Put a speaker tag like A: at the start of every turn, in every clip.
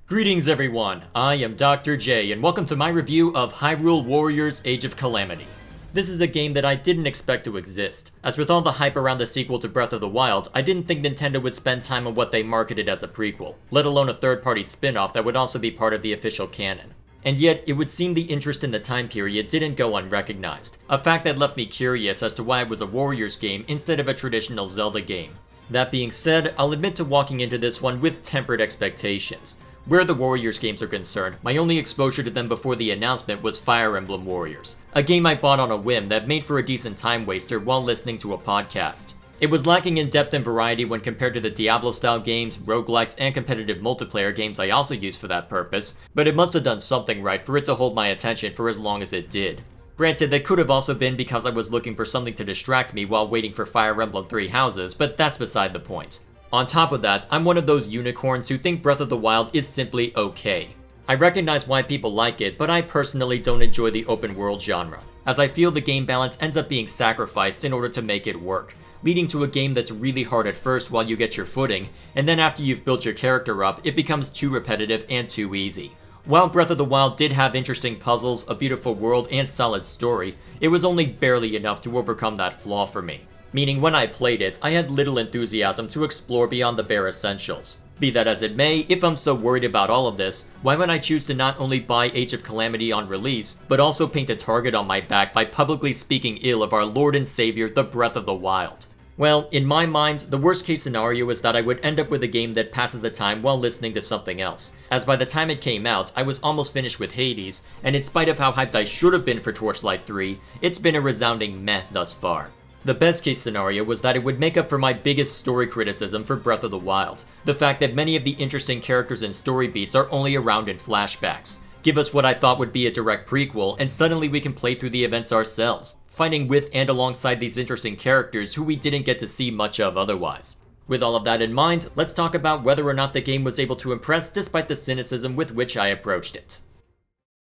A: Greetings everyone, I am Dr. J and welcome to my review of Hyrule Warriors Age of Calamity. This is a game that I didn't expect to exist, as with all the hype around the sequel to Breath of the Wild, I didn't think Nintendo would spend time on what they marketed as a prequel, let alone a third-party spin-off that would also be part of the official canon. And yet, it would seem the interest in the time period didn't go unrecognized, a fact that left me curious as to why it was a Warriors game instead of a traditional Zelda game. That being said, I'll admit to walking into this one with tempered expectations. Where the Warriors games are concerned, my only exposure to them before the announcement was Fire Emblem Warriors, a game I bought on a whim that made for a decent time waster while listening to a podcast. It was lacking in depth and variety when compared to the Diablo-style games, roguelikes, and competitive multiplayer games I also used for that purpose, but it must have done something right for it to hold my attention for as long as it did. Granted, that could have also been because I was looking for something to distract me while waiting for Fire Emblem Three Houses, but that's beside the point. On top of that, I'm one of those unicorns who think Breath of the Wild is simply okay. I recognize why people like it, but I personally don't enjoy the open world genre, as I feel the game balance ends up being sacrificed in order to make it work, leading to a game that's really hard at first while you get your footing, and then after you've built your character up, it becomes too repetitive and too easy. While Breath of the Wild did have interesting puzzles, a beautiful world, and solid story, it was only barely enough to overcome that flaw for me. Meaning when I played it, I had little enthusiasm to explore beyond the bare essentials. Be that as it may, if I'm so worried about all of this, why would I choose to not only buy Age of Calamity on release, but also paint a target on my back by publicly speaking ill of our Lord and Savior, the Breath of the Wild? Well, in my mind, the worst case scenario is that I would end up with a game that passes the time while listening to something else, as by the time it came out, I was almost finished with Hades, and in spite of how hyped I should have been for Torchlight 3, it's been a resounding meh thus far. The best case scenario was that it would make up for my biggest story criticism for Breath of the Wild, the fact that many of the interesting characters and story beats are only around in flashbacks. Give us what I thought would be a direct prequel, and suddenly we can play through the events ourselves, fighting with and alongside these interesting characters who we didn't get to see much of otherwise. With all of that in mind, let's talk about whether or not the game was able to impress despite the cynicism with which I approached it.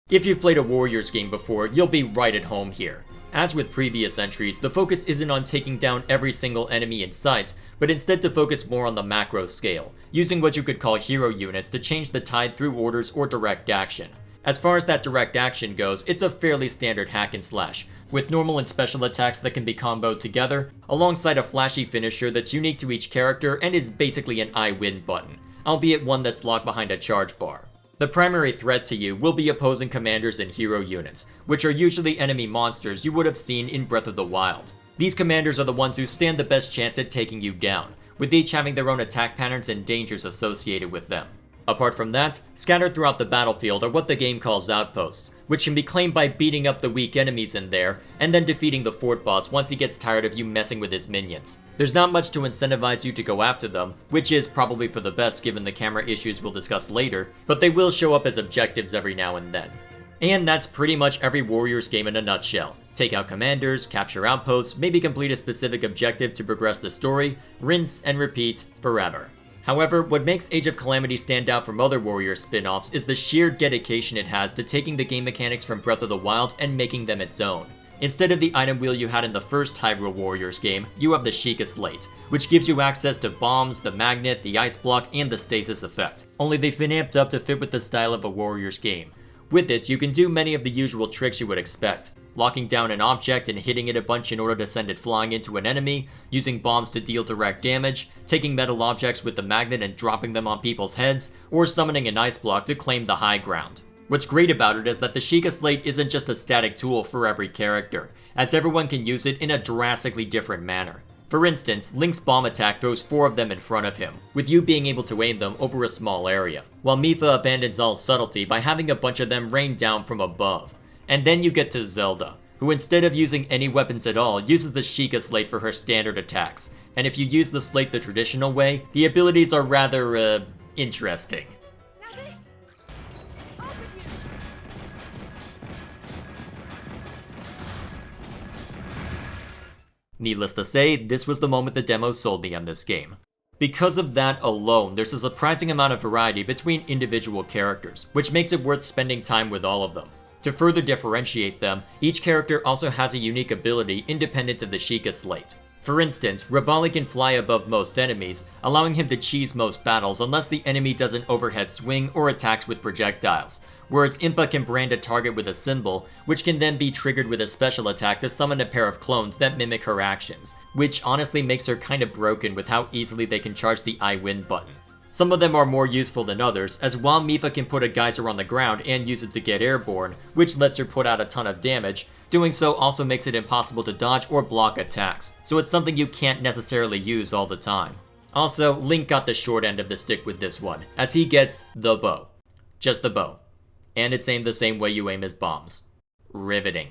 A: If you've played a Warriors game before, you'll be right at home here. As with previous entries, the focus isn't on taking down every single enemy in sight, but instead to focus more on the macro scale, using what you could call hero units to change the tide through orders or direct action. As far as that direct action goes, it's a fairly standard hack and slash, with normal and special attacks that can be comboed together, alongside a flashy finisher that's unique to each character and is basically an I win button, albeit one that's locked behind a charge bar. The primary threat to you will be opposing commanders and hero units, which are usually enemy monsters you would have seen in Breath of the Wild. These commanders are the ones who stand the best chance at taking you down, with each having their own attack patterns and dangers associated with them. Apart from that, scattered throughout the battlefield are what the game calls outposts, which can be claimed by beating up the weak enemies in there, and then defeating the fort boss once he gets tired of you messing with his minions. There's not much to incentivize you to go after them, which is probably for the best given the camera issues we'll discuss later, but they will show up as objectives every now and then. And that's pretty much every Warriors game in a nutshell. Take out commanders, capture outposts, maybe complete a specific objective to progress the story, rinse and repeat forever. However, what makes Age of Calamity stand out from other Warriors spin-offs is the sheer dedication it has to taking the game mechanics from Breath of the Wild and making them its own. Instead of the item wheel you had in the first Hyrule Warriors game, you have the Sheikah Slate, which gives you access to bombs, the magnet, the ice block, and the stasis effect, only they've been amped up to fit with the style of a Warriors game. With it, you can do many of the usual tricks you would expect, locking down an object and hitting it a bunch in order to send it flying into an enemy, using bombs to deal direct damage, taking metal objects with the magnet and dropping them on people's heads, or summoning an ice block to claim the high ground. What's great about it is that the Sheikah Slate isn't just a static tool for every character, as everyone can use it in a drastically different manner. For instance, Link's bomb attack throws 4 of them in front of him, with you being able to aim them over a small area, while Mipha abandons all subtlety by having a bunch of them rain down from above. And then you get to Zelda, who instead of using any weapons at all, uses the Sheikah Slate for her standard attacks, and if you use the slate the traditional way, the abilities are rather, interesting. Needless to say, this was the moment the demo sold me on this game. Because of that alone, there's a surprising amount of variety between individual characters, which makes it worth spending time with all of them. To further differentiate them, each character also has a unique ability independent of the Sheikah Slate. For instance, Revali can fly above most enemies, allowing him to cheese most battles unless the enemy does an overhead swing or attacks with projectiles, whereas Impa can brand a target with a symbol, which can then be triggered with a special attack to summon a pair of clones that mimic her actions, which honestly makes her kinda broken with how easily they can charge the I win button. Some of them are more useful than others, as while Mipha can put a geyser on the ground and use it to get airborne, which lets her put out a ton of damage, doing so also makes it impossible to dodge or block attacks, so it's something you can't necessarily use all the time. Also, Link got the short end of the stick with this one, as he gets the bow. Just the bow. And it's aimed the same way you aim his bombs. Riveting.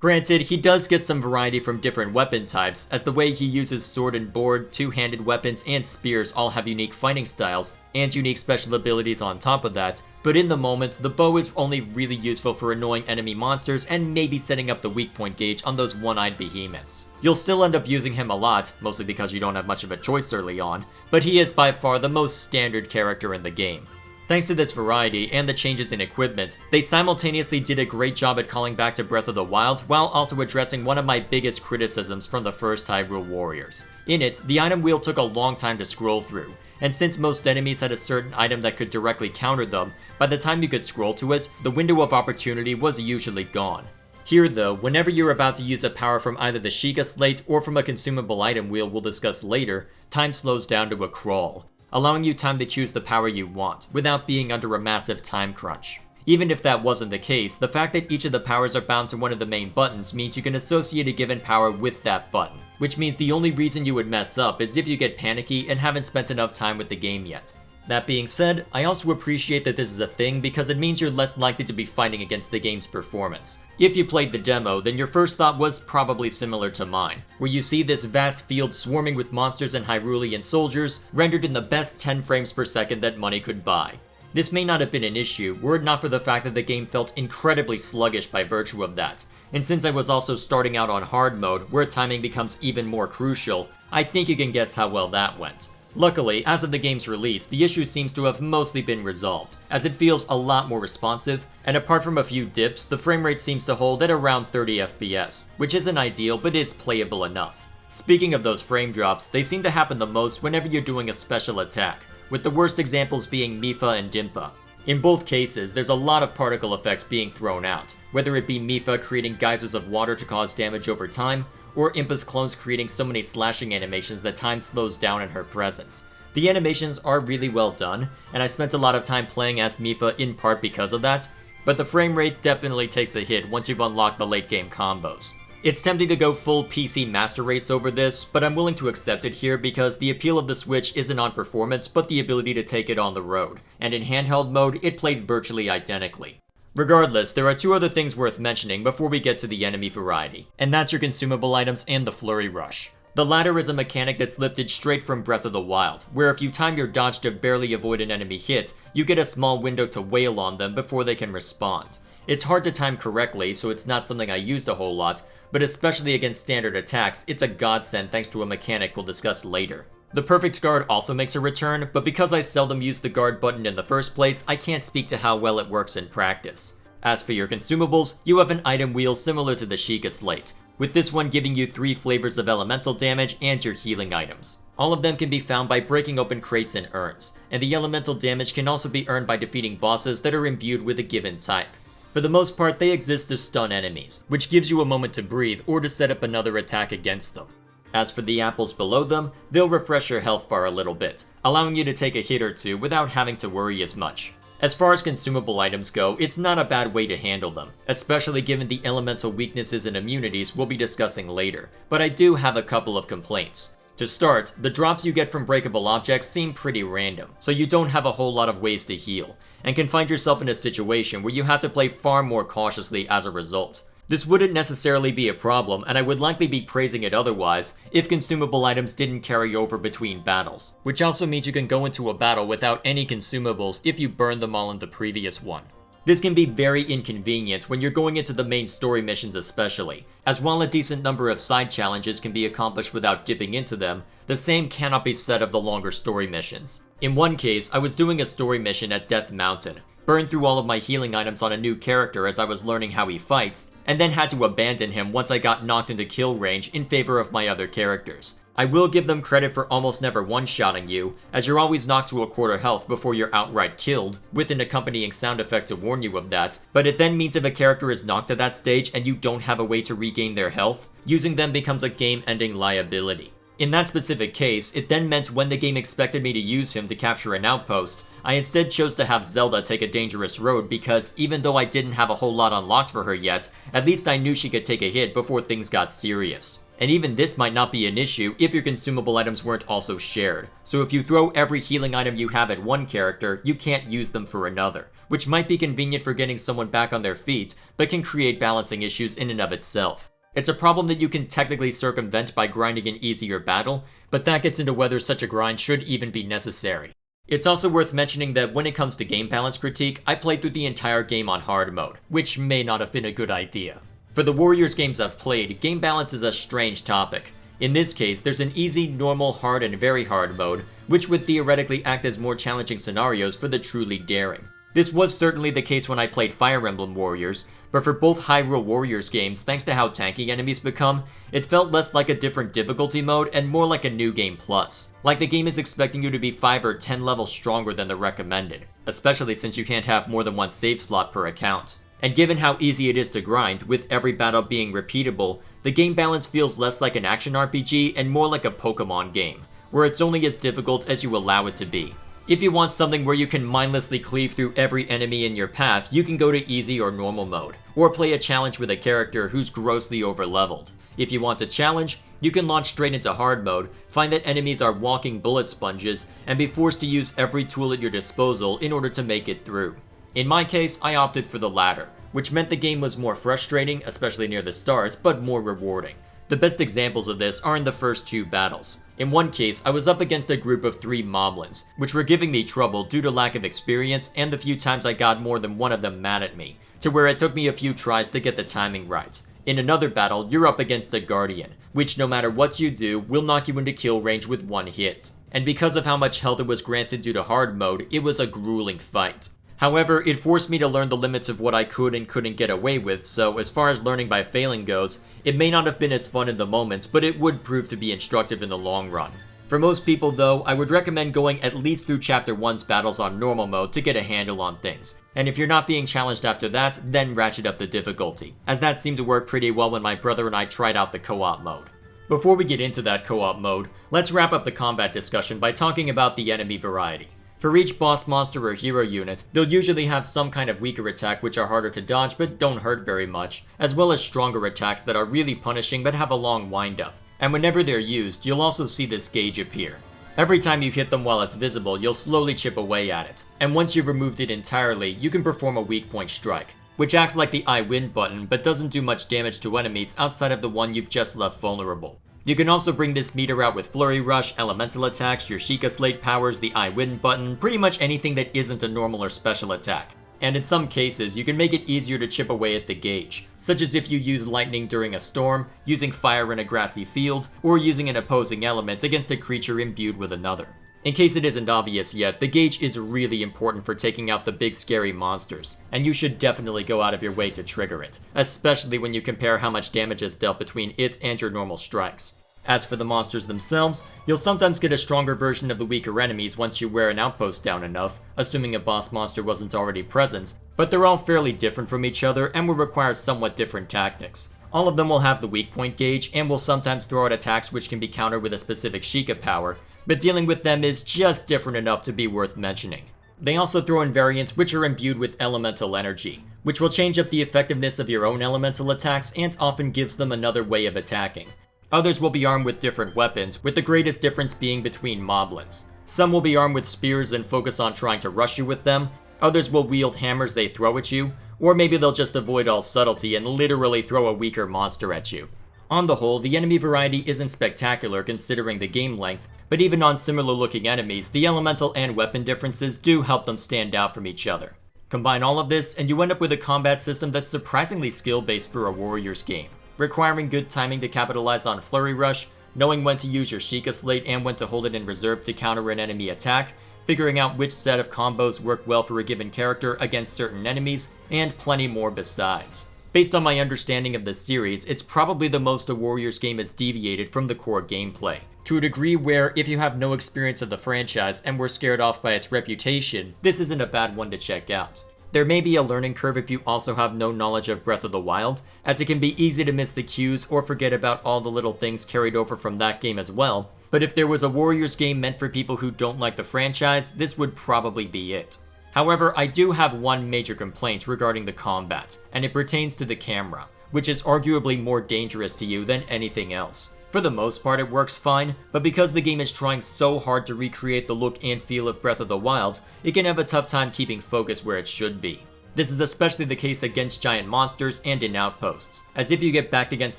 A: Granted, he does get some variety from different weapon types, as the way he uses sword and board, two-handed weapons, and spears all have unique fighting styles, and unique special abilities on top of that, but in the moment, the bow is only really useful for annoying enemy monsters and maybe setting up the weak point gauge on those one-eyed behemoths. You'll still end up using him a lot, mostly because you don't have much of a choice early on, but he is by far the most standard character in the game. Thanks to this variety and the changes in equipment, they simultaneously did a great job at calling back to Breath of the Wild while also addressing one of my biggest criticisms from the first Hyrule Warriors. In it, the item wheel took a long time to scroll through, and since most enemies had a certain item that could directly counter them, by the time you could scroll to it, the window of opportunity was usually gone. Here though, whenever you're about to use a power from either the Sheikah Slate or from a consumable item wheel we'll discuss later, time slows down to a crawl, allowing you time to choose the power you want, without being under a massive time crunch. Even if that wasn't the case, the fact that each of the powers are bound to one of the main buttons means you can associate a given power with that button, which means the only reason you would mess up is if you get panicky and haven't spent enough time with the game yet. That being said, I also appreciate that this is a thing because it means you're less likely to be fighting against the game's performance. If you played the demo, then your first thought was probably similar to mine, where you see this vast field swarming with monsters and Hyrulean soldiers, rendered in the best 10 frames per second that money could buy. This may not have been an issue, were it not for the fact that the game felt incredibly sluggish by virtue of that, and since I was also starting out on hard mode, where timing becomes even more crucial, I think you can guess how well that went. Luckily, as of the game's release, the issue seems to have mostly been resolved, as it feels a lot more responsive, and apart from a few dips, the frame rate seems to hold at around 30 FPS, which isn't ideal but is playable enough. Speaking of those frame drops, they seem to happen the most whenever you're doing a special attack, with the worst examples being Mipha and Dimpa. In both cases, there's a lot of particle effects being thrown out, whether it be Mipha creating geysers of water to cause damage over time, or Impa's clones creating so many slashing animations that time slows down in her presence. The animations are really well done, and I spent a lot of time playing as Mipha in part because of that, but the frame rate definitely takes a hit once you've unlocked the late game combos. It's tempting to go full PC Master Race over this, but I'm willing to accept it here because the appeal of the Switch isn't on performance but the ability to take it on the road, and in handheld mode it played virtually identically. Regardless, there are two other things worth mentioning before we get to the enemy variety, and that's your consumable items and the Flurry Rush. The latter is a mechanic that's lifted straight from Breath of the Wild, where if you time your dodge to barely avoid an enemy hit, you get a small window to wail on them before they can respond. It's hard to time correctly, so it's not something I used a whole lot, but especially against standard attacks, it's a godsend thanks to a mechanic we'll discuss later. The Perfect Guard also makes a return, but because I seldom use the guard button in the first place, I can't speak to how well it works in practice. As for your consumables, you have an item wheel similar to the Sheikah Slate, with this one giving you 3 flavors of elemental damage and your healing items. All of them can be found by breaking open crates and urns, and the elemental damage can also be earned by defeating bosses that are imbued with a given type. For the most part, they exist to stun enemies, which gives you a moment to breathe or to set up another attack against them. As for the apples below them, they'll refresh your health bar a little bit, allowing you to take a hit or two without having to worry as much. As far as consumable items go, it's not a bad way to handle them, especially given the elemental weaknesses and immunities we'll be discussing later, but I do have a couple of complaints. To start, the drops you get from breakable objects seem pretty random, so you don't have a whole lot of ways to heal, and can find yourself in a situation where you have to play far more cautiously as a result. This wouldn't necessarily be a problem, and I would likely be praising it otherwise, if consumable items didn't carry over between battles, which also means you can go into a battle without any consumables if you burn them all in the previous one. This can be very inconvenient when you're going into the main story missions especially, as while a decent number of side challenges can be accomplished without dipping into them, the same cannot be said of the longer story missions. In one case, I was doing a story mission at Death Mountain, burned through all of my healing items on a new character as I was learning how he fights, and then had to abandon him once I got knocked into kill range in favor of my other characters. I will give them credit for almost never one-shotting you, as you're always knocked to a quarter health before you're outright killed, with an accompanying sound effect to warn you of that, but it then means if a character is knocked to that stage and you don't have a way to regain their health, using them becomes a game-ending liability. In that specific case, it then meant when the game expected me to use him to capture an outpost, I instead chose to have Zelda take a dangerous road because even though I didn't have a whole lot unlocked for her yet, at least I knew she could take a hit before things got serious. And even this might not be an issue if your consumable items weren't also shared, so if you throw every healing item you have at one character, you can't use them for another, which might be convenient for getting someone back on their feet, but can create balancing issues in and of itself. It's a problem that you can technically circumvent by grinding an easier battle, but that gets into whether such a grind should even be necessary. It's also worth mentioning that when it comes to game balance critique, I played through the entire game on hard mode, which may not have been a good idea. For the Warriors games I've played, game balance is a strange topic. In this case, there's an easy, normal, hard, and very hard mode, which would theoretically act as more challenging scenarios for the truly daring. This was certainly the case when I played Fire Emblem Warriors, but for both Hyrule Warriors games, thanks to how tanky enemies become, it felt less like a different difficulty mode and more like a new game plus. Like the game is expecting you to be 5 or 10 levels stronger than the recommended, especially since you can't have more than one save slot per account. And given how easy it is to grind, with every battle being repeatable, the game balance feels less like an action RPG and more like a Pokemon game, where it's only as difficult as you allow it to be. If you want something where you can mindlessly cleave through every enemy in your path, you can go to easy or normal mode, or play a challenge with a character who's grossly overleveled. If you want a challenge, you can launch straight into hard mode, find that enemies are walking bullet sponges, and be forced to use every tool at your disposal in order to make it through. In my case, I opted for the latter, which meant the game was more frustrating, especially near the start, but more rewarding. The best examples of this are in the first two battles. In one case, I was up against a group of 3 moblins, which were giving me trouble due to lack of experience and the few times I got more than one of them mad at me, to where it took me a few tries to get the timing right. In another battle, you're up against a guardian, which no matter what you do, will knock you into kill range with one hit. And because of how much health it was granted due to hard mode, it was a grueling fight. However, it forced me to learn the limits of what I could and couldn't get away with, so as far as learning by failing goes, it may not have been as fun in the moments, but it would prove to be instructive in the long run. For most people though, I would recommend going at least through Chapter 1's battles on normal mode to get a handle on things, and if you're not being challenged after that, then ratchet up the difficulty, as that seemed to work pretty well when my brother and I tried out the co-op mode. Before we get into that co-op mode, let's wrap up the combat discussion by talking about the enemy variety. For each boss monster or hero unit, they'll usually have some kind of weaker attack which are harder to dodge but don't hurt very much, as well as stronger attacks that are really punishing but have a long windup. And whenever they're used, you'll also see this gauge appear. Every time you hit them while it's visible, you'll slowly chip away at it, and once you've removed it entirely, you can perform a weak point strike, which acts like the I win button but doesn't do much damage to enemies outside of the one you've just left vulnerable. You can also bring this meter out with Flurry Rush, elemental attacks, your Sheikah Slate powers, the I win button, pretty much anything that isn't a normal or special attack. And in some cases, you can make it easier to chip away at the gauge, such as if you use lightning during a storm, using fire in a grassy field, or using an opposing element against a creature imbued with another. In case it isn't obvious yet, the gauge is really important for taking out the big scary monsters, and you should definitely go out of your way to trigger it, especially when you compare how much damage is dealt between it and your normal strikes. As for the monsters themselves, you'll sometimes get a stronger version of the weaker enemies once you wear an outpost down enough, assuming a boss monster wasn't already present, but they're all fairly different from each other and will require somewhat different tactics. All of them will have the weak point gauge and will sometimes throw out attacks which can be countered with a specific Sheikah power, but dealing with them is just different enough to be worth mentioning. They also throw in variants which are imbued with elemental energy, which will change up the effectiveness of your own elemental attacks and often gives them another way of attacking. Others will be armed with different weapons, with the greatest difference being between moblins. Some will be armed with spears and focus on trying to rush you with them, others will wield hammers they throw at you, or maybe they'll just avoid all subtlety and literally throw a weaker monster at you. On the whole, the enemy variety isn't spectacular considering the game length, but even on similar looking enemies, the elemental and weapon differences do help them stand out from each other. Combine all of this, and you end up with a combat system that's surprisingly skill-based for a Warriors game, requiring good timing to capitalize on Flurry Rush, knowing when to use your Sheikah Slate and when to hold it in reserve to counter an enemy attack, figuring out which set of combos work well for a given character against certain enemies, and plenty more besides. Based on my understanding of the series, it's probably the most a Warriors game has deviated from the core gameplay, to a degree where if you have no experience of the franchise and were scared off by its reputation, this isn't a bad one to check out. There may be a learning curve if you also have no knowledge of Breath of the Wild, as it can be easy to miss the cues or forget about all the little things carried over from that game as well, but if there was a Warriors game meant for people who don't like the franchise, this would probably be it. However, I do have one major complaint regarding the combat, and it pertains to the camera, which is arguably more dangerous to you than anything else. For the most part, it works fine, but because the game is trying so hard to recreate the look and feel of Breath of the Wild, it can have a tough time keeping focus where it should be. This is especially the case against giant monsters and in outposts, as if you get backed against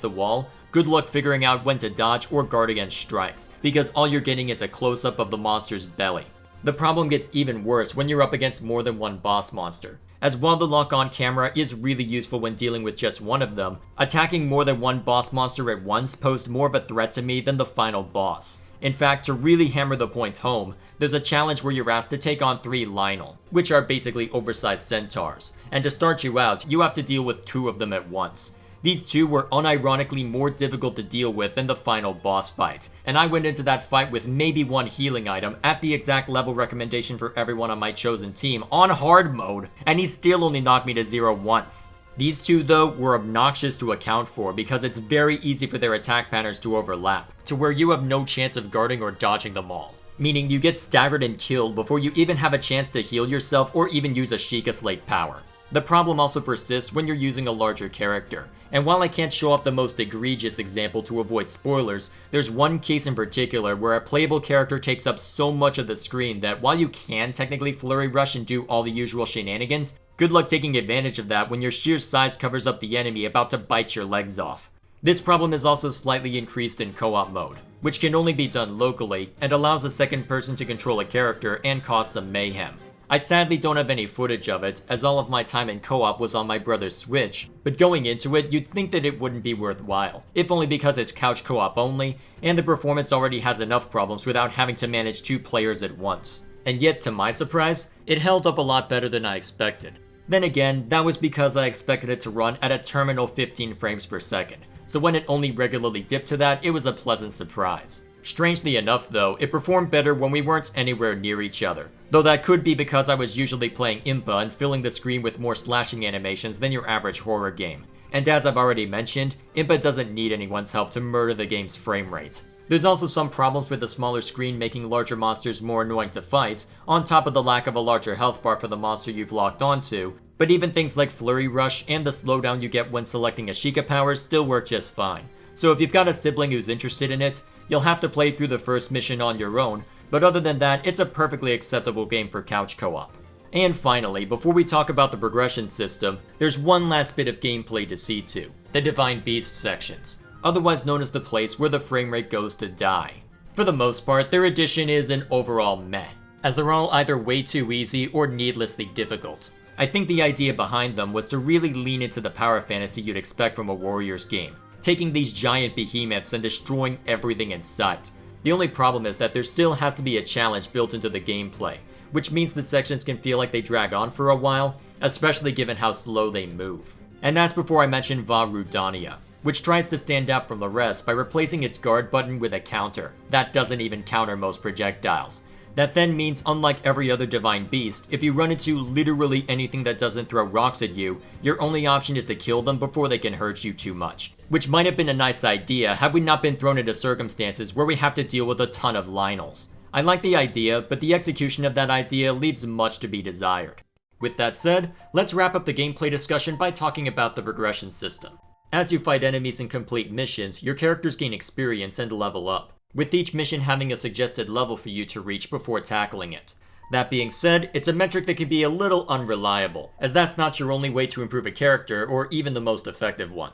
A: the wall, good luck figuring out when to dodge or guard against strikes, because all you're getting is a close-up of the monster's belly. The problem gets even worse when you're up against more than one boss monster, as while the lock-on camera is really useful when dealing with just one of them, attacking more than one boss monster at once posed more of a threat to me than the final boss. In fact, to really hammer the point home, there's a challenge where you're asked to take on 3 Lynel, which are basically oversized centaurs, and to start you out, you have to deal with 2 of them at once. These 2 were unironically more difficult to deal with than the final boss fight, and I went into that fight with maybe 1 healing item at the exact level recommendation for everyone on my chosen team on hard mode, and he still only knocked me to 0 once. These 2 though were obnoxious to account for because it's very easy for their attack patterns to overlap, to where you have no chance of guarding or dodging them all. Meaning you get staggered and killed before you even have a chance to heal yourself or even use a Sheikah Slate power. The problem also persists when you're using a larger character, and while I can't show off the most egregious example to avoid spoilers, there's one case in particular where a playable character takes up so much of the screen that while you can technically Flurry Rush and do all the usual shenanigans, good luck taking advantage of that when your sheer size covers up the enemy about to bite your legs off. This problem is also slightly increased in co-op mode, which can only be done locally and allows a second person to control a character and cause some mayhem. I sadly don't have any footage of it, as all of my time in co-op was on my brother's Switch, but going into it, you'd think that it wouldn't be worthwhile, if only because it's couch co-op only, and the performance already has enough problems without having to manage 2 players at once. And yet, to my surprise, it held up a lot better than I expected. Then again, that was because I expected it to run at a terminal 15 frames per second, so when it only regularly dipped to that, it was a pleasant surprise. Strangely enough though, it performed better when we weren't anywhere near each other, though that could be because I was usually playing Impa and filling the screen with more slashing animations than your average horror game. And as I've already mentioned, Impa doesn't need anyone's help to murder the game's frame rate. There's also some problems with the smaller screen making larger monsters more annoying to fight, on top of the lack of a larger health bar for the monster you've locked onto, but even things like Flurry Rush and the slowdown you get when selecting a Sheikah power still work just fine. So if you've got a sibling who's interested in it, you'll have to play through the first mission on your own, but other than that, it's a perfectly acceptable game for couch co-op. And finally, before we talk about the progression system, there's one last bit of gameplay to see to: the Divine Beast sections, otherwise known as the place where the frame rate goes to die. For the most part, their addition is an overall meh, as they're all either way too easy or needlessly difficult. I think the idea behind them was to really lean into the power fantasy you'd expect from a Warriors game, taking these giant behemoths and destroying everything in sight. The only problem is that there still has to be a challenge built into the gameplay, which means the sections can feel like they drag on for a while, especially given how slow they move. And that's before I mention Vah Rudania, which tries to stand out from the rest by replacing its guard button with a counter that doesn't even counter most projectiles. That then means, unlike every other Divine Beast, if you run into literally anything that doesn't throw rocks at you, your only option is to kill them before they can hurt you too much. Which might have been a nice idea had we not been thrown into circumstances where we have to deal with a ton of Lynels. I like the idea, but the execution of that idea leaves much to be desired. With that said, let's wrap up the gameplay discussion by talking about the progression system. As you fight enemies and complete missions, your characters gain experience and level up, with each mission having a suggested level for you to reach before tackling it. That being said, it's a metric that can be a little unreliable, as that's not your only way to improve a character or even the most effective one.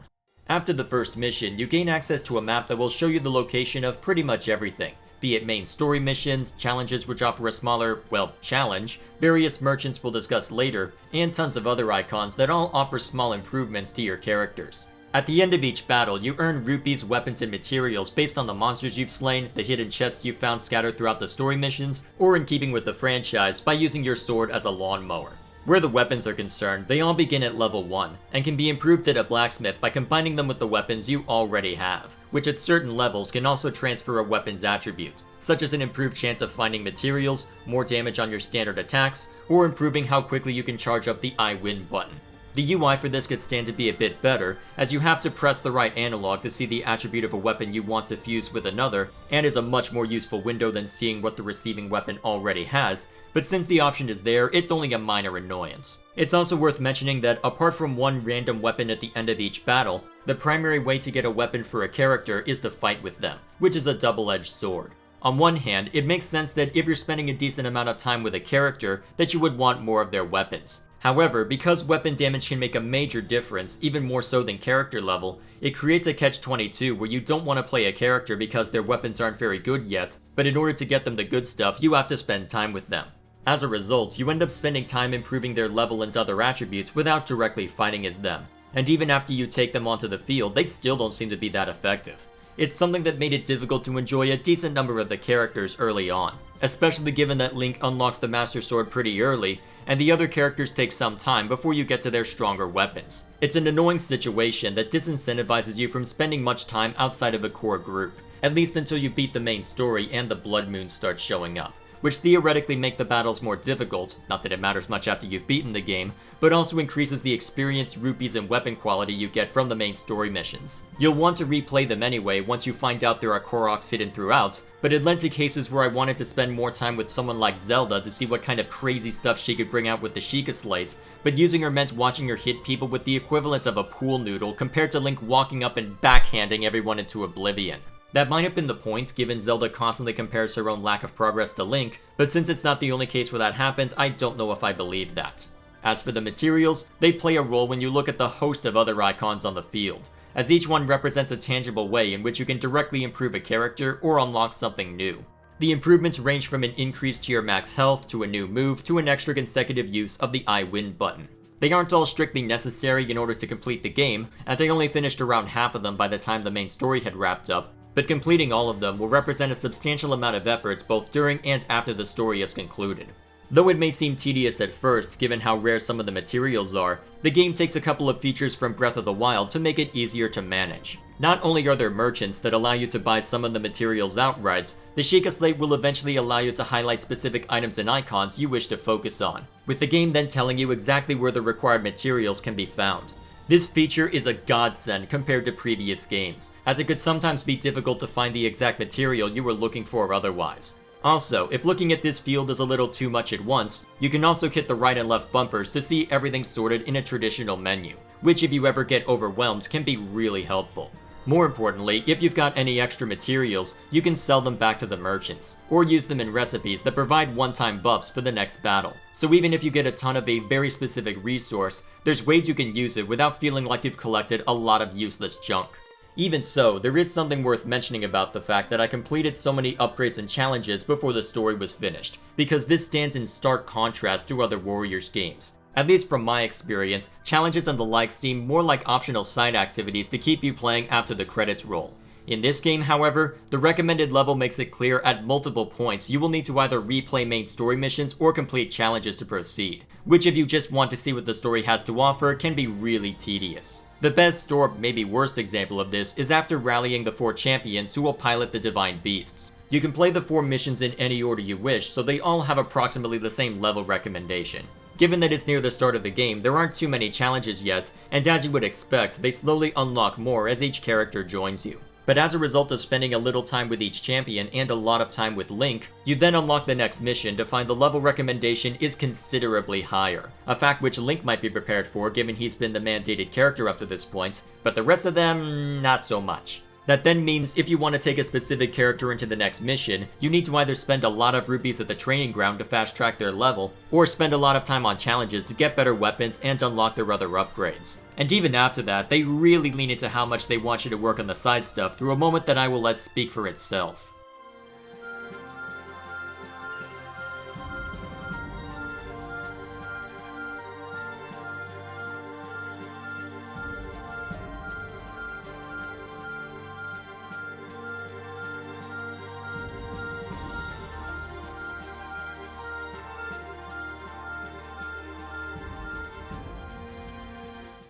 A: After the first mission, you gain access to a map that will show you the location of pretty much everything, be it main story missions, challenges which offer a smaller, challenge, various merchants we'll discuss later, and tons of other icons that all offer small improvements to your characters. At the end of each battle, you earn rupees, weapons, and materials based on the monsters you've slain, the hidden chests you've found scattered throughout the story missions, or in keeping with the franchise, by using your sword as a lawnmower. Where the weapons are concerned, they all begin at level 1, and can be improved at a blacksmith by combining them with the weapons you already have, which at certain levels can also transfer a weapon's attribute, such as an improved chance of finding materials, more damage on your standard attacks, or improving how quickly you can charge up the I win button. The UI for this could stand to be a bit better, as you have to press the right analog to see the attribute of a weapon you want to fuse with another, and is a much more useful window than seeing what the receiving weapon already has, but since the option is there, it's only a minor annoyance. It's also worth mentioning that apart from one random weapon at the end of each battle, the primary way to get a weapon for a character is to fight with them, which is a double-edged sword. On one hand, it makes sense that if you're spending a decent amount of time with a character, that you would want more of their weapons. However, because weapon damage can make a major difference, even more so than character level, it creates a catch-22 where you don't want to play a character because their weapons aren't very good yet, but in order to get them the good stuff, you have to spend time with them. As a result, you end up spending time improving their level and other attributes without directly fighting as them, and even after you take them onto the field, they still don't seem to be that effective. It's something that made it difficult to enjoy a decent number of the characters early on, especially given that Link unlocks the Master Sword pretty early, and the other characters take some time before you get to their stronger weapons. It's an annoying situation that disincentivizes you from spending much time outside of a core group, at least until you beat the main story and the Blood Moon starts showing up, which theoretically make the battles more difficult, not that it matters much after you've beaten the game, but also increases the experience, rupees, and weapon quality you get from the main story missions. You'll want to replay them anyway once you find out there are Koroks hidden throughout, but it led to cases where I wanted to spend more time with someone like Zelda to see what kind of crazy stuff she could bring out with the Sheikah Slate, but using her meant watching her hit people with the equivalent of a pool noodle compared to Link walking up and backhanding everyone into oblivion. That might have been the point, given Zelda constantly compares her own lack of progress to Link, but since it's not the only case where that happened, I don't know if I believe that. As for the materials, they play a role when you look at the host of other icons on the field, as each one represents a tangible way in which you can directly improve a character or unlock something new. The improvements range from an increase to your max health, to a new move, to an extra consecutive use of the I win button. They aren't all strictly necessary in order to complete the game, as I only finished around half of them by the time the main story had wrapped up, but completing all of them will represent a substantial amount of efforts both during and after the story has concluded. Though it may seem tedious at first, given how rare some of the materials are, the game takes a couple of features from Breath of the Wild to make it easier to manage. Not only are there merchants that allow you to buy some of the materials outright, the Sheikah Slate will eventually allow you to highlight specific items and icons you wish to focus on, with the game then telling you exactly where the required materials can be found. This feature is a godsend compared to previous games, as it could sometimes be difficult to find the exact material you were looking for otherwise. Also, if looking at this field is a little too much at once, you can also hit the right and left bumpers to see everything sorted in a traditional menu, which if you ever get overwhelmed can be really helpful. More importantly, if you've got any extra materials, you can sell them back to the merchants, or use them in recipes that provide one-time buffs for the next battle. So even if you get a ton of a very specific resource, there's ways you can use it without feeling like you've collected a lot of useless junk. Even so, there is something worth mentioning about the fact that I completed so many upgrades and challenges before the story was finished, because this stands in stark contrast to other Warriors games. At least from my experience, challenges and the like seem more like optional side activities to keep you playing after the credits roll. In this game, however, the recommended level makes it clear at multiple points you will need to either replay main story missions or complete challenges to proceed, which if you just want to see what the story has to offer can be really tedious. The best or maybe worst example of this is after rallying the 4 champions who will pilot the Divine Beasts. You can play the 4 missions in any order you wish, so they all have approximately the same level recommendation. Given that it's near the start of the game, there aren't too many challenges yet, and as you would expect, they slowly unlock more as each character joins you. But as a result of spending a little time with each champion and a lot of time with Link, you then unlock the next mission to find the level recommendation is considerably higher, a fact which Link might be prepared for given he's been the mandated character up to this point, but the rest of them, not so much. That then means if you want to take a specific character into the next mission, you need to either spend a lot of rupees at the training ground to fast track their level, or spend a lot of time on challenges to get better weapons and unlock their other upgrades. And even after that, they really lean into how much they want you to work on the side stuff through a moment that I will let speak for itself.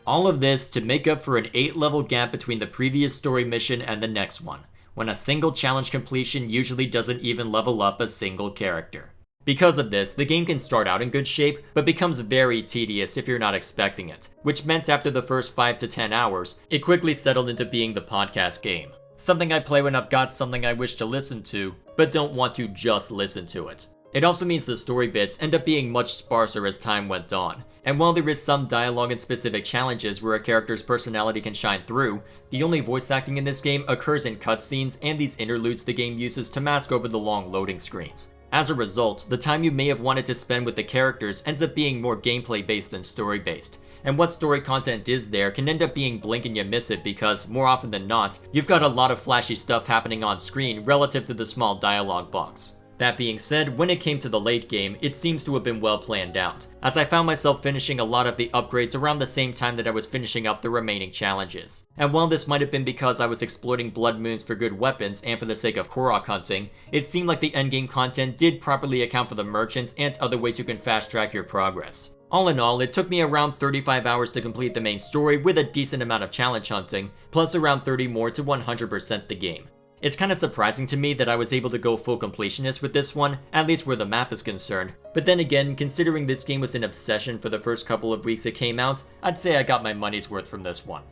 A: All of this to make up for an 8-level gap between the previous story mission and the next one, when a single challenge completion usually doesn't even level up a single character. Because of this, the game can start out in good shape, but becomes very tedious if you're not expecting it, which meant after the first 5 to 10 hours, it quickly settled into being the podcast game. Something I play when I've got something I wish to listen to, but don't want to just listen to it. It also means the story bits end up being much sparser as time went on, and while there is some dialogue and specific challenges where a character's personality can shine through, the only voice acting in this game occurs in cutscenes and these interludes the game uses to mask over the long loading screens. As a result, the time you may have wanted to spend with the characters ends up being more gameplay based than story based, and what story content is there can end up being blink and you miss it because, more often than not, you've got a lot of flashy stuff happening on screen relative to the small dialogue box. That being said, when it came to the late game, it seems to have been well planned out, as I found myself finishing a lot of the upgrades around the same time that I was finishing up the remaining challenges. And while this might have been because I was exploiting blood moons for good weapons and for the sake of Korok hunting, it seemed like the endgame content did properly account for the merchants and other ways you can fast track your progress. All in all, it took me around 35 hours to complete the main story with a decent amount of challenge hunting, plus around 30 more to 100% the game. It's kinda surprising to me that I was able to go full completionist with this one, at least where the map is concerned, but then again, considering this game was an obsession for the first couple of weeks it came out, I'd say I got my money's worth from this one.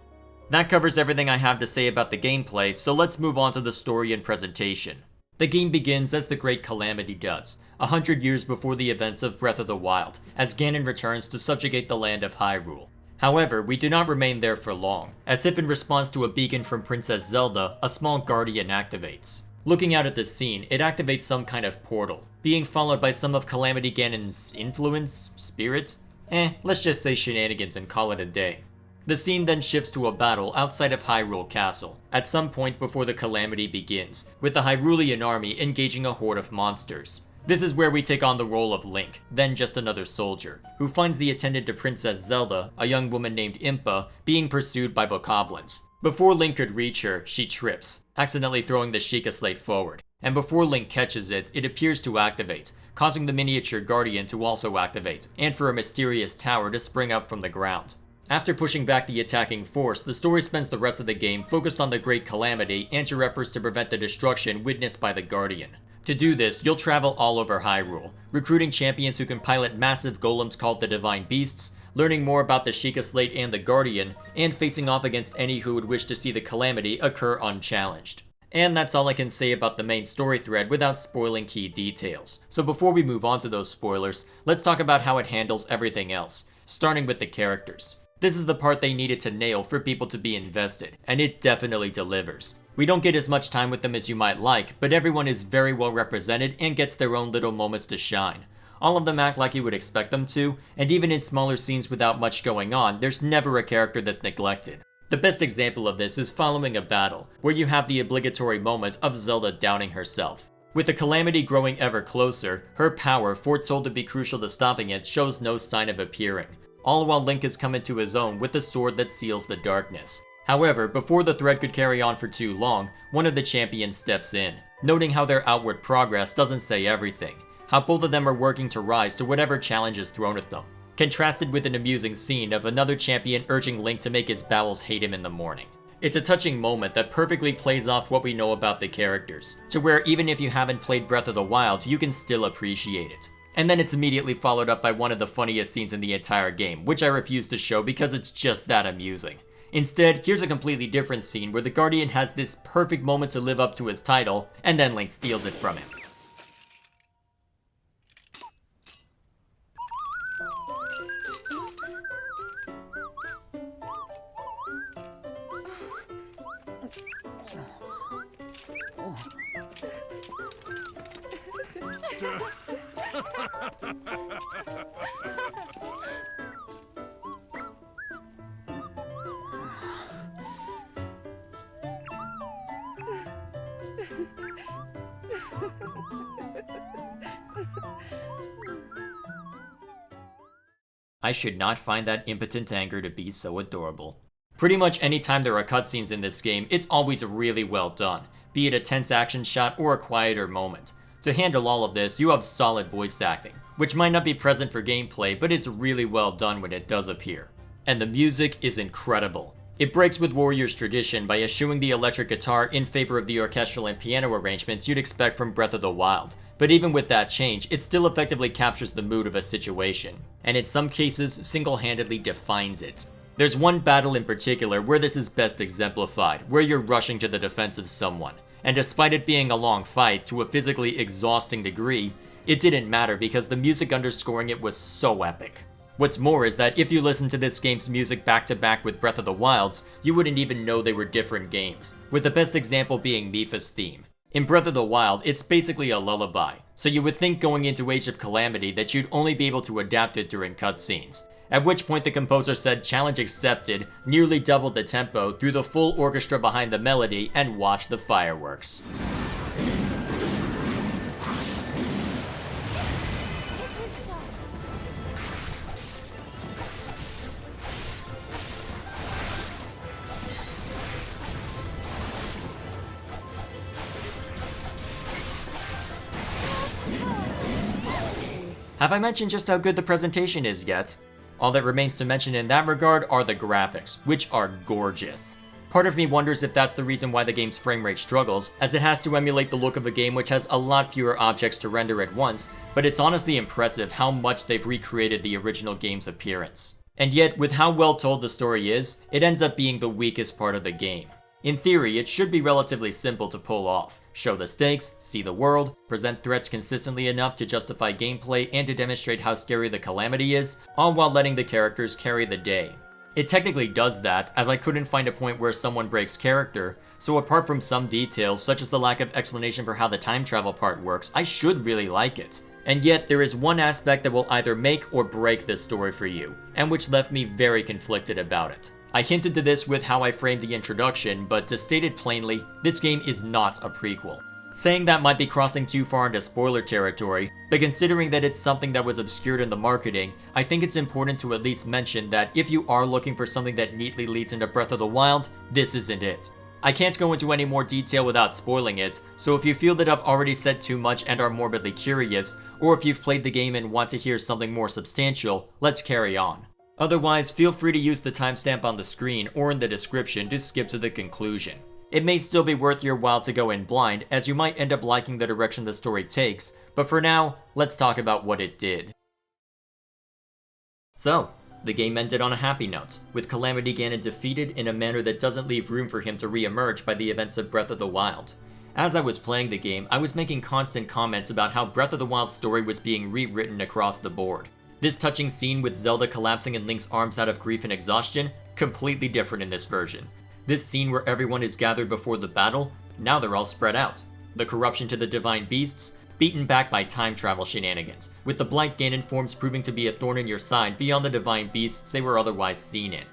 A: That covers everything I have to say about the gameplay, so let's move on to the story and presentation. The game begins as the Great Calamity does, 100 years before the events of Breath of the Wild, as Ganon returns to subjugate the land of Hyrule. However, we do not remain there for long, as if in response to a beacon from Princess Zelda, a small guardian activates. Looking out at this scene, it activates some kind of portal, being followed by some of Calamity Ganon's influence? Spirit? Let's just say shenanigans and call it a day. The scene then shifts to a battle outside of Hyrule Castle, at some point before the Calamity begins, with the Hyrulean army engaging a horde of monsters. This is where we take on the role of Link, then just another soldier, who finds the attendant to Princess Zelda, a young woman named Impa, being pursued by bokoblins. Before Link could reach her, she trips, accidentally throwing the Sheikah Slate forward, and before Link catches it, it appears to activate, causing the miniature Guardian to also activate, and for a mysterious tower to spring up from the ground. After pushing back the attacking force, the story spends the rest of the game focused on the Great Calamity and your efforts to prevent the destruction witnessed by the Guardian. To do this, you'll travel all over Hyrule, recruiting champions who can pilot massive golems called the Divine Beasts, learning more about the Sheikah Slate and the Guardian, and facing off against any who would wish to see the Calamity occur unchallenged. And that's all I can say about the main story thread without spoiling key details. So before we move on to those spoilers, let's talk about how it handles everything else, starting with the characters. This is the part they needed to nail for people to be invested, and it definitely delivers. We don't get as much time with them as you might like, but everyone is very well represented and gets their own little moments to shine. All of them act like you would expect them to, and even in smaller scenes without much going on, there's never a character that's neglected. The best example of this is following a battle, where you have the obligatory moment of Zelda doubting herself. With the Calamity growing ever closer, her power, foretold to be crucial to stopping it, shows no sign of appearing. All while Link has come into his own with the sword that seals the darkness. However, before the thread could carry on for too long, one of the champions steps in, noting how their outward progress doesn't say everything, how both of them are working to rise to whatever challenge is thrown at them, contrasted with an amusing scene of another champion urging Link to make his bowels hate him in the morning. It's a touching moment that perfectly plays off what we know about the characters, to where even if you haven't played Breath of the Wild, you can still appreciate it. And then it's immediately followed up by one of the funniest scenes in the entire game, which I refuse to show because it's just that amusing. Instead, here's a completely different scene where the Guardian has this perfect moment to live up to his title, and then Link steals it from him. I should not find that impotent anger to be so adorable. Pretty much anytime there are cutscenes in this game, it's always really well done, be it a tense action shot or a quieter moment. To handle all of this, you have solid voice acting, which might not be present for gameplay, but it's really well done when it does appear. And the music is incredible. It breaks with Warriors tradition by eschewing the electric guitar in favor of the orchestral and piano arrangements you'd expect from Breath of the Wild. But even with that change, it still effectively captures the mood of a situation, and in some cases, single-handedly defines it. There's one battle in particular where this is best exemplified, where you're rushing to the defense of someone. And despite it being a long fight to a physically exhausting degree, it didn't matter because the music underscoring it was so epic. What's more is that if you listen to this game's music back to back with Breath of the Wild's, you wouldn't even know they were different games, with the best example being Mipha's theme. In Breath of the Wild, it's basically a lullaby, so you would think going into Age of Calamity that you'd only be able to adapt it during cutscenes. At which point the composer said challenge accepted, nearly doubled the tempo, threw the full orchestra behind the melody, and watched the fireworks. Have I mentioned just how good the presentation is yet? All that remains to mention in that regard are the graphics, which are gorgeous. Part of me wonders if that's the reason why the game's frame rate struggles, as it has to emulate the look of a game which has a lot fewer objects to render at once, but it's honestly impressive how much they've recreated the original game's appearance. And yet, with how well told the story is, it ends up being the weakest part of the game. In theory, it should be relatively simple to pull off. Show the stakes, see the world, present threats consistently enough to justify gameplay and to demonstrate how scary the Calamity is, all while letting the characters carry the day. It technically does that, as I couldn't find a point where someone breaks character, so apart from some details, such as the lack of explanation for how the time travel part works, I should really like it. And yet, there is one aspect that will either make or break this story for you, and which left me very conflicted about it. I hinted to this with how I framed the introduction, but to state it plainly, this game is not a prequel. Saying that might be crossing too far into spoiler territory, but considering that it's something that was obscured in the marketing, I think it's important to at least mention that if you are looking for something that neatly leads into Breath of the Wild, this isn't it. I can't go into any more detail without spoiling it, so if you feel that I've already said too much and are morbidly curious, or if you've played the game and want to hear something more substantial, let's carry on. Otherwise, feel free to use the timestamp on the screen or in the description to skip to the conclusion. It may still be worth your while to go in blind, as you might end up liking the direction the story takes, but for now, let's talk about what it did. So, the game ended on a happy note, with Calamity Ganon defeated in a manner that doesn't leave room for him to re-emerge by the events of Breath of the Wild. As I was playing the game, I was making constant comments about how Breath of the Wild's story was being rewritten across the board. This touching scene with Zelda collapsing in Link's arms out of grief and exhaustion, completely different in this version. This scene where everyone is gathered before the battle, now they're all spread out. The corruption to the divine beasts, beaten back by time travel shenanigans, with the blight Ganon forms proving to be a thorn in your side beyond the divine beasts they were otherwise seen in.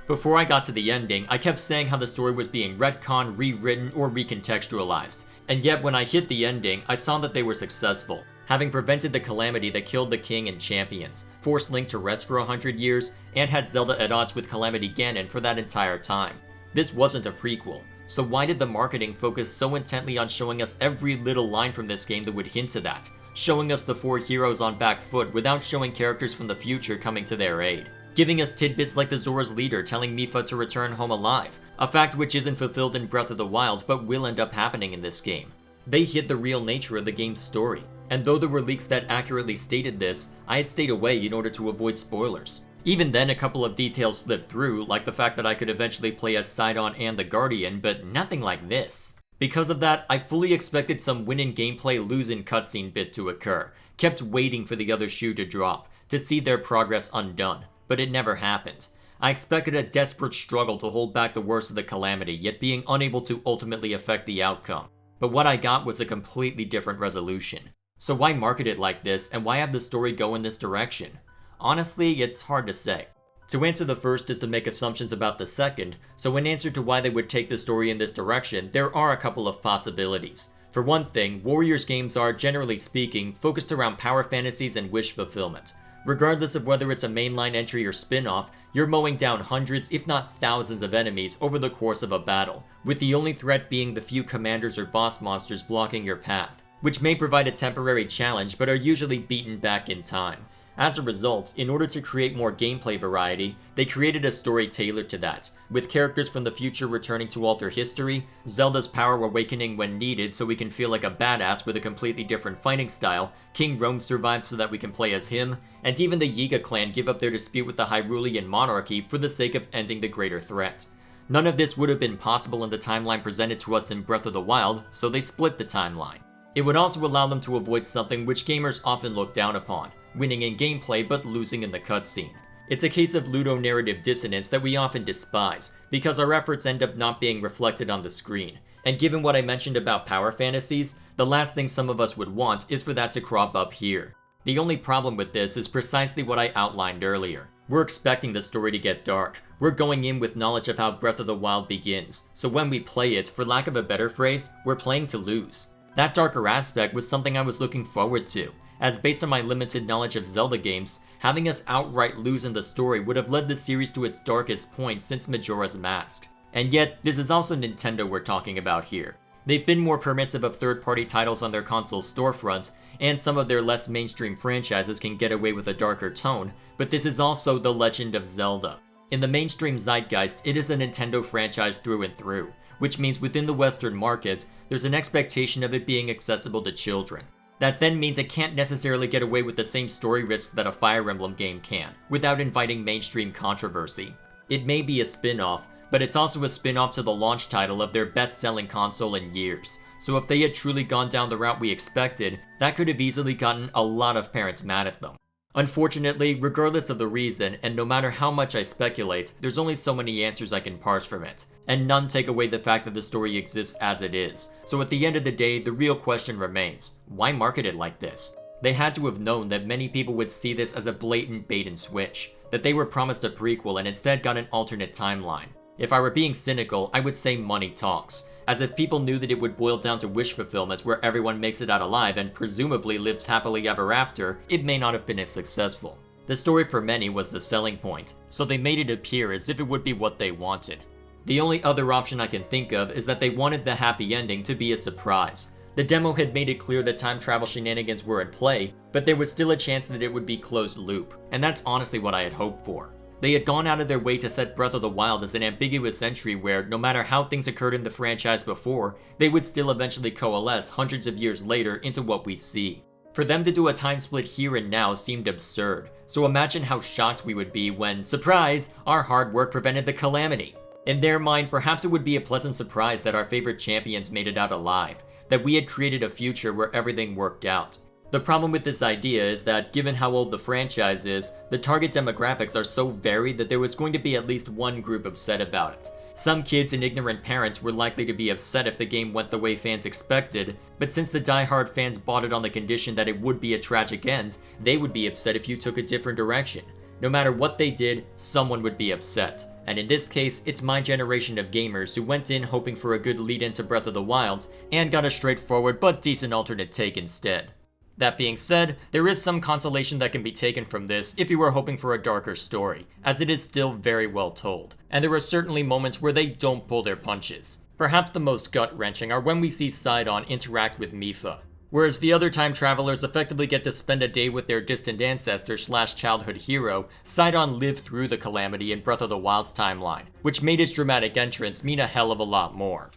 A: Before I got to the ending, I kept saying how the story was being retconned, rewritten, or recontextualized, and yet when I hit the ending, I saw that they were successful. Having prevented the calamity that killed the king and champions, forced Link to rest for 100 years, and had Zelda at odds with Calamity Ganon for that entire time. This wasn't a prequel, so why did the marketing focus so intently on showing us every little line from this game that would hint to that, showing us the four heroes on back foot without showing characters from the future coming to their aid, giving us tidbits like the Zora's leader telling Mipha to return home alive, a fact which isn't fulfilled in Breath of the Wild but will end up happening in this game. They hid the real nature of the game's story. And though there were leaks that accurately stated this, I had stayed away in order to avoid spoilers. Even then, a couple of details slipped through, like the fact that I could eventually play as Sidon and the Guardian, but nothing like this. Because of that, I fully expected some win-in gameplay lose-in cutscene bit to occur, kept waiting for the other shoe to drop, to see their progress undone, but it never happened. I expected a desperate struggle to hold back the worst of the calamity, yet being unable to ultimately affect the outcome. But what I got was a completely different resolution. So why market it like this, and why have the story go in this direction? Honestly, it's hard to say. To answer the first is to make assumptions about the second, so in answer to why they would take the story in this direction, there are a couple of possibilities. For one thing, Warriors games are, generally speaking, focused around power fantasies and wish fulfillment. Regardless of whether it's a mainline entry or spin-off, you're mowing down hundreds, if not thousands of enemies over the course of a battle, with the only threat being the few commanders or boss monsters blocking your path, which may provide a temporary challenge but are usually beaten back in time. As a result, in order to create more gameplay variety, they created a story tailored to that, with characters from the future returning to alter history, Zelda's power awakening when needed so we can feel like a badass with a completely different fighting style, King Rhoam survives so that we can play as him, and even the Yiga clan give up their dispute with the Hyrulean monarchy for the sake of ending the greater threat. None of this would have been possible in the timeline presented to us in Breath of the Wild, so they split the timeline. It would also allow them to avoid something which gamers often look down upon, winning in gameplay but losing in the cutscene. It's a case of ludonarrative dissonance that we often despise, because our efforts end up not being reflected on the screen. And given what I mentioned about power fantasies, the last thing some of us would want is for that to crop up here. The only problem with this is precisely what I outlined earlier. We're expecting the story to get dark. We're going in with knowledge of how Breath of the Wild begins, so when we play it, for lack of a better phrase, we're playing to lose. That darker aspect was something I was looking forward to, as based on my limited knowledge of Zelda games, having us outright lose in the story would have led the series to its darkest point since Majora's Mask. And yet, this is also Nintendo we're talking about here. They've been more permissive of third-party titles on their console storefront, and some of their less mainstream franchises can get away with a darker tone, but this is also The Legend of Zelda. In the mainstream zeitgeist, it is a Nintendo franchise through and through, which means within the Western market, there's an expectation of it being accessible to children. That then means it can't necessarily get away with the same story risks that a Fire Emblem game can, without inviting mainstream controversy. It may be a spin-off, but it's also a spin-off to the launch title of their best-selling console in years, so if they had truly gone down the route we expected, that could have easily gotten a lot of parents mad at them. Unfortunately, regardless of the reason, and no matter how much I speculate, there's only so many answers I can parse from it, and none take away the fact that the story exists as it is. So at the end of the day, the real question remains, why market it like this? They had to have known that many people would see this as a blatant bait and switch, that they were promised a prequel and instead got an alternate timeline. If I were being cynical, I would say money talks, as if people knew that it would boil down to wish fulfillment where everyone makes it out alive and presumably lives happily ever after, it may not have been as successful. The story for many was the selling point, so they made it appear as if it would be what they wanted. The only other option I can think of is that they wanted the happy ending to be a surprise. The demo had made it clear that time travel shenanigans were in play, but there was still a chance that it would be closed loop, and that's honestly what I had hoped for. They had gone out of their way to set Breath of the Wild as an ambiguous entry where, no matter how things occurred in the franchise before, they would still eventually coalesce hundreds of years later into what we see. For them to do a time split here and now seemed absurd, so imagine how shocked we would be when, surprise, our hard work prevented the Calamity. In their mind, perhaps it would be a pleasant surprise that our favorite champions made it out alive, that we had created a future where everything worked out. The problem with this idea is that, given how old the franchise is, the target demographics are so varied that there was going to be at least one group upset about it. Some kids and ignorant parents were likely to be upset if the game went the way fans expected, but since the die-hard fans bought it on the condition that it would be a tragic end, they would be upset if you took a different direction. No matter what they did, someone would be upset. And in this case, it's my generation of gamers who went in hoping for a good lead-in to Breath of the Wild, and got a straightforward but decent alternate take instead. That being said, there is some consolation that can be taken from this if you were hoping for a darker story, as it is still very well told, and there are certainly moments where they don't pull their punches. Perhaps the most gut-wrenching are when we see Sidon interact with Mipha. Whereas the other time travelers effectively get to spend a day with their distant ancestor / childhood hero, Sidon lived through the Calamity in Breath of the Wild's timeline, which made his dramatic entrance mean a hell of a lot more.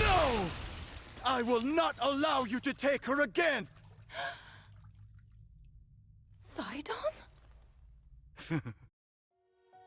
B: No! I will not allow you to take her again!
C: Sidon?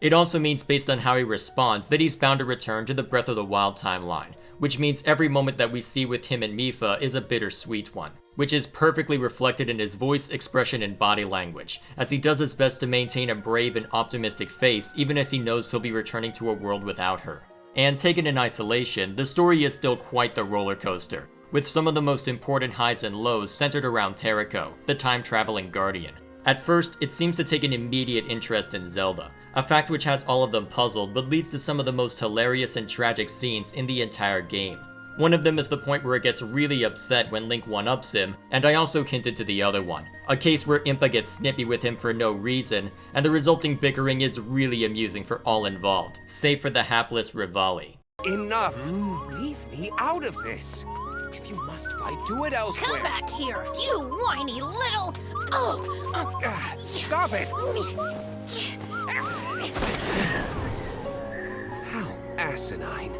A: It also means, based on how he responds, that he's bound to return to the Breath of the Wild timeline, which means every moment that we see with him and Mipha is a bittersweet one, which is perfectly reflected in his voice, expression, and body language, as he does his best to maintain a brave and optimistic face even as he knows he'll be returning to a world without her. And taken in isolation, the story is still quite the roller coaster, with some of the most important highs and lows centered around Teriko, the time-traveling guardian. At first, it seems to take an immediate interest in Zelda, a fact which has all of them puzzled but leads to some of the most hilarious and tragic scenes in the entire game. One of them is the point where it gets really upset when Link one-ups him, and I also hinted to the other one, a case where Impa gets snippy with him for no reason, and the resulting bickering is really amusing for all involved, save for the hapless Rivali.
D: Enough! Leave me out of this! If
C: If you must fight, do it elsewhere.
D: Come back here, you whiny little... Oh!
C: Stop it! How asinine.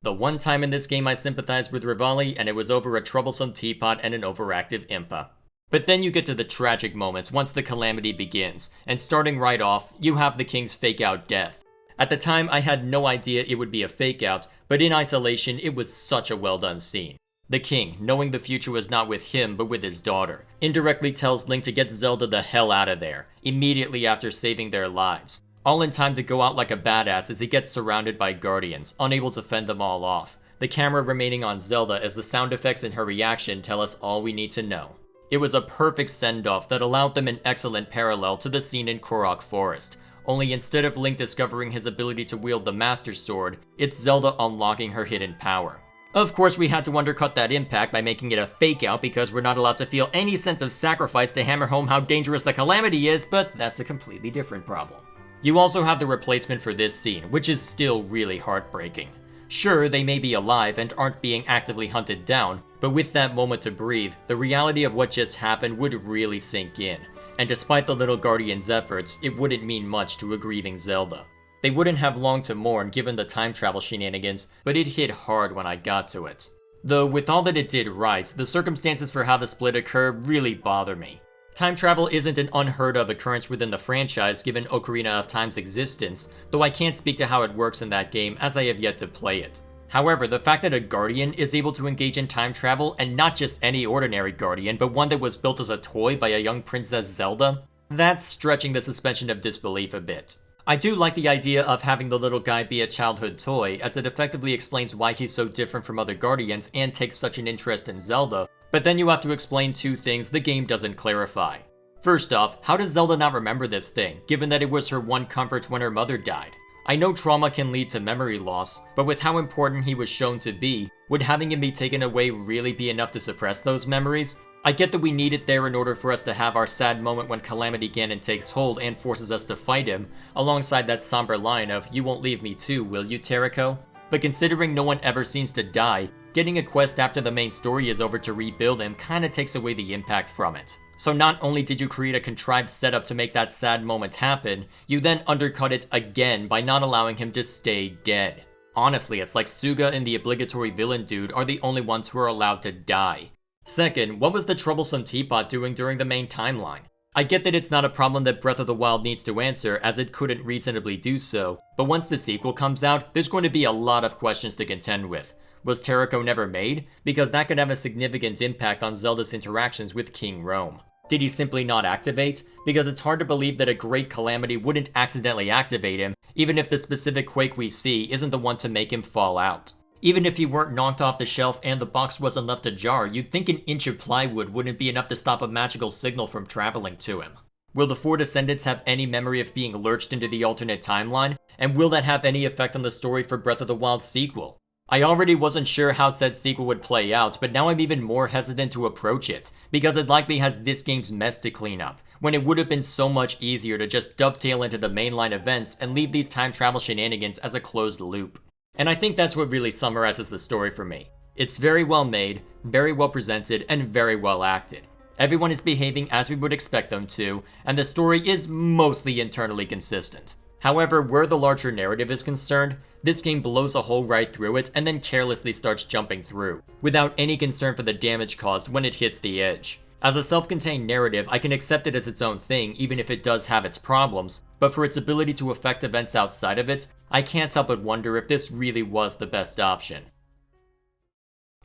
A: The one time in this game I sympathized with Rivali, and it was over a troublesome teapot and an overactive Impa. But then you get to the tragic moments once the Calamity begins, and starting right off, you have the king's fake-out death. At the time, I had no idea it would be a fake-out, but in isolation, it was such a well-done scene. The king, knowing the future was not with him but with his daughter, indirectly tells Link to get Zelda the hell out of there, immediately after saving their lives. All in time to go out like a badass as he gets surrounded by guardians, unable to fend them all off. The camera remaining on Zelda as the sound effects and her reaction tell us all we need to know. It was a perfect send-off that allowed them an excellent parallel to the scene in Korok Forest. Only instead of Link discovering his ability to wield the Master Sword, it's Zelda unlocking her hidden power. Of course, we had to undercut that impact by making it a fake-out because we're not allowed to feel any sense of sacrifice to hammer home how dangerous the Calamity is, but that's a completely different problem. You also have the replacement for this scene, which is still really heartbreaking. Sure, they may be alive and aren't being actively hunted down, but with that moment to breathe, the reality of what just happened would really sink in. And despite the little Guardian's efforts, it wouldn't mean much to a grieving Zelda. They wouldn't have long to mourn given the time travel shenanigans, but it hit hard when I got to it. Though with all that it did right, the circumstances for how the split occurred really bother me. Time travel isn't an unheard of occurrence within the franchise given Ocarina of Time's existence, though I can't speak to how it works in that game as I have yet to play it. However, the fact that a Guardian is able to engage in time travel, and not just any ordinary Guardian, but one that was built as a toy by a young Princess Zelda, that's stretching the suspension of disbelief a bit. I do like the idea of having the little guy be a childhood toy, as it effectively explains why he's so different from other Guardians and takes such an interest in Zelda, but then you have to explain two things the game doesn't clarify. First off, how does Zelda not remember this thing, given that it was her one comfort when her mother died? I know trauma can lead to memory loss, but with how important he was shown to be, would having him be taken away really be enough to suppress those memories? I get that we need it there in order for us to have our sad moment when Calamity Ganon takes hold and forces us to fight him, alongside that somber line of, "You won't leave me too, will you, Teriko?" But considering no one ever seems to die, getting a quest after the main story is over to rebuild him kinda takes away the impact from it. So not only did you create a contrived setup to make that sad moment happen, you then undercut it again by not allowing him to stay dead. Honestly, it's like Suga and the obligatory villain dude are the only ones who are allowed to die. Second, what was the troublesome teapot doing during the main timeline? I get that it's not a problem that Breath of the Wild needs to answer, as it couldn't reasonably do so, but once the sequel comes out, there's going to be a lot of questions to contend with. Was Teriko never made? Because that could have a significant impact on Zelda's interactions with King Rome. Did he simply not activate? Because it's hard to believe that a great Calamity wouldn't accidentally activate him, even if the specific quake we see isn't the one to make him fall out. Even if he weren't knocked off the shelf and the box wasn't left ajar, you'd think an inch of plywood wouldn't be enough to stop a magical signal from traveling to him. Will the four descendants have any memory of being lurched into the alternate timeline? And will that have any effect on the story for Breath of the Wild sequel? I already wasn't sure how said sequel would play out, but now I'm even more hesitant to approach it, because it likely has this game's mess to clean up, when it would have been so much easier to just dovetail into the mainline events and leave these time travel shenanigans as a closed loop. And I think that's what really summarizes the story for me. It's very well made, very well presented, and very well acted. Everyone is behaving as we would expect them to, and the story is mostly internally consistent. However, where the larger narrative is concerned, this game blows a hole right through it and then carelessly starts jumping through, without any concern for the damage caused when it hits the edge. As a self-contained narrative, I can accept it as its own thing even if it does have its problems, but for its ability to affect events outside of it, I can't help but wonder if this really was the best option.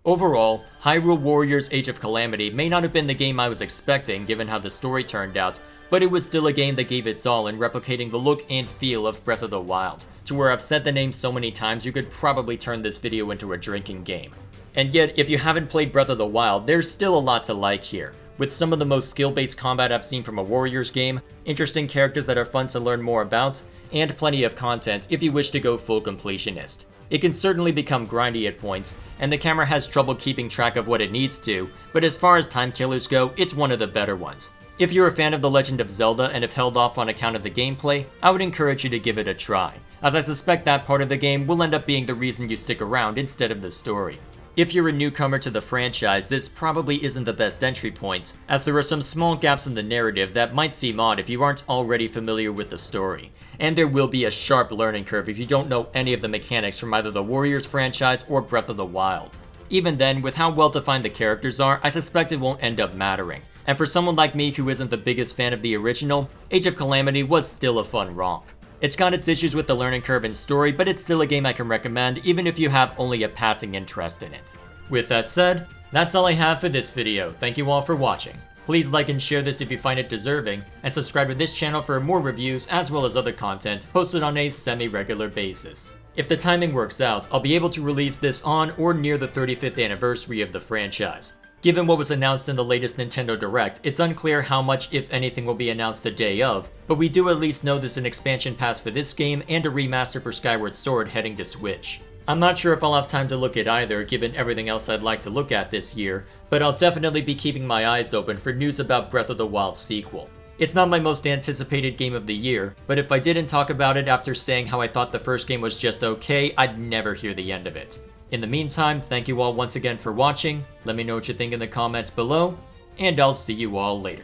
A: Overall, Hyrule Warriors Age of Calamity may not have been the game I was expecting given how the story turned out, but it was still a game that gave its all in replicating the look and feel of Breath of the Wild, to where I've said the name so many times you could probably turn this video into a drinking game. And yet, if you haven't played Breath of the Wild, there's still a lot to like here, with some of the most skill-based combat I've seen from a Warriors game, interesting characters that are fun to learn more about, and plenty of content if you wish to go full completionist. It can certainly become grindy at points, and the camera has trouble keeping track of what it needs to, but as far as time killers go, it's one of the better ones. If you're a fan of The Legend of Zelda and have held off on account of the gameplay, I would encourage you to give it a try, as I suspect that part of the game will end up being the reason you stick around instead of the story. If you're a newcomer to the franchise, this probably isn't the best entry point, as there are some small gaps in the narrative that might seem odd if you aren't already familiar with the story, and there will be a sharp learning curve if you don't know any of the mechanics from either the Warriors franchise or Breath of the Wild. Even then, with how well defined the characters are, I suspect it won't end up mattering, and for someone like me who isn't the biggest fan of the original, Age of Calamity was still a fun romp. It's got its issues with the learning curve and story, but it's still a game I can recommend even if you have only a passing interest in it. With that said, that's all I have for this video. Thank you all for watching. Please like and share this if you find it deserving, and subscribe to this channel for more reviews as well as other content posted on a semi-regular basis. If the timing works out, I'll be able to release this on or near the 35th anniversary of the franchise. Given what was announced in the latest Nintendo Direct, it's unclear how much, if anything, will be announced the day of, but we do at least know there's an expansion pass for this game and a remaster for Skyward Sword heading to Switch. I'm not sure if I'll have time to look at either, given everything else I'd like to look at this year, but I'll definitely be keeping my eyes open for news about Breath of the Wild sequel. It's not my most anticipated game of the year, but if I didn't talk about it after saying how I thought the first game was just okay, I'd never hear the end of it. In the meantime, thank you all once again for watching, let me know what you think in the comments below, and I'll see you all later.